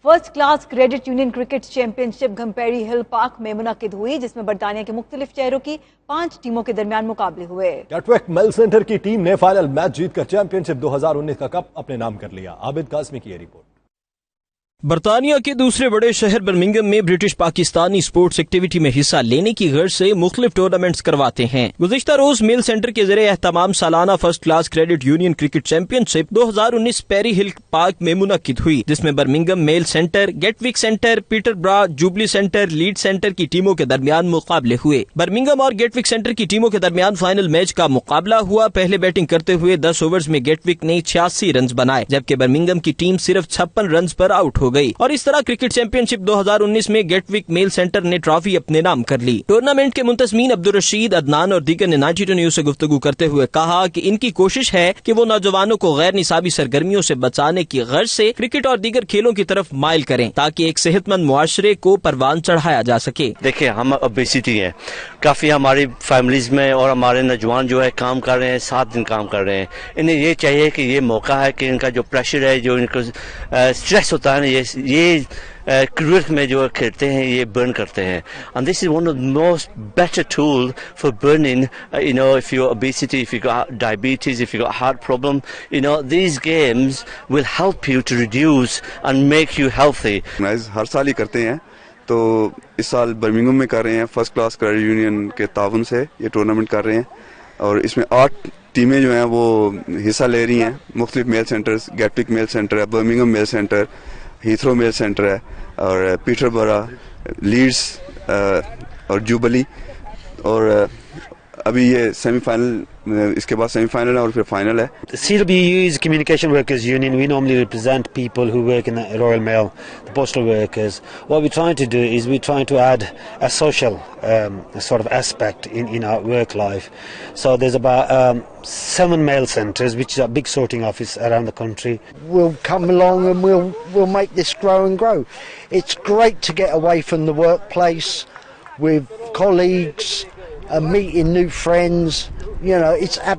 First class credit union cricket championship گھمپیری Hill Park میں منعقد ہوئی، جس میں برطانیہ کے مختلف شہروں کی 5 ٹیموں کے درمیان مقابلے ہوئے۔ گیٹوک میل سینٹر کی ٹیم نے فائنل میچ جیت کر چیمپئن شپ 2019 کا کپ اپنے نام کر لیا۔ عابد قاسمی کی یہ رپورٹ۔ برطانیہ کے دوسرے بڑے شہر برمنگھم میں برٹش پاکستانی سپورٹس ایکٹیویٹی میں حصہ لینے کی غرض سے مختلف ٹورنامنٹس کرواتے ہیں۔ گزشتہ روز میل سینٹر کے زیر اہتمام سالانہ first class credit union cricket championship 2019 Perry Hill Park میں منعقد ہوئی، جس میں Birmingham mail centre, Gatwick centre, Peterborough, jubilee centre, Leeds centre کی ٹیموں کے درمیان مقابلے ہوئے۔ برمنگھم اور گیٹوک سینٹر کی ٹیموں کے درمیان فائنل میچ کا مقابلہ ہوا۔ پہلے بیٹنگ کرتے ہوئے 10 اوورز میں گیٹوک نے 86 رنز بنائے، جبکہ برمنگھم کی ٹیم صرف 56 رنز پر آؤٹ ہو گئی، اور اس طرح کرکٹ چیمپئن شپ 2019 میں گیٹوک میل سینٹر نے ٹرافی اپنے نام کر لی۔ ٹورنامنٹ کے منتظمین عبدالرشید، عدنان اور دیگر نے 92 نیوز سے گفتگو کرتے ہوئے کہا کہ ان کی کوشش ہے کہ وہ نوجوانوں کو غیر نصابی سرگرمیوں سے بچانے کی غرض سے کرکٹ اور دیگر کھیلوں کی طرف مائل کریں، تاکہ ایک صحت مند معاشرے کو پروان چڑھایا جا سکے۔ دیکھیں، ہم اوبیسٹی ہیں، کافی ہماری فیملیز میں، اور ہمارے نوجوان جو ہے کام کر رہے ہیں، 7 دن کام کر رہے ہیں۔ انہیں یہ چاہیے کہ یہ موقع ہے کہ ان کا جو پریشر ہے، جو ان کو اسٹریس ہوتا ہے نا، یہ کرکٹ میں جو کھیلتے ہیں یہ برن کرتے ہیں، and this is one of the most better tool for burning, if you got obesity, if you got diabetes, if you got heart problem, these games will help you to reduce and make you healthy. ہر سال ہی کرتے ہیں، تو اس سال Birmingham میں کر رہے ہیں، first class credit union کے تعاون سے یہ ٹورنامنٹ کر رہے ہیں، اور اس میں 8 ٹیمیں جو ہیں وہ حصہ لے رہی ہیں۔ مختلف میل سینٹرز، گیٹوک میل سینٹر ہے، برمنگھم میل سینٹر، ہیتھرو میل سینٹر ہے، اور پیٹر برا، لیڈز اور جوبلی، اور ابھی یہ سیمی فائنل، اس کے بعد سیمی فائنل ہے اور پھر فائنل ہے۔ CWU is Communication Workers Union. We normally represent people who work in the Royal Mail, the postal workers. What we're trying to do is we're trying to add a social sort of aspect in our work life. So there's about 7 mail centres, which is a big sorting office around the country. We'll come along and we'll make this grow and grow. It's great to get away from the workplace with colleagues and meeting new friends. It's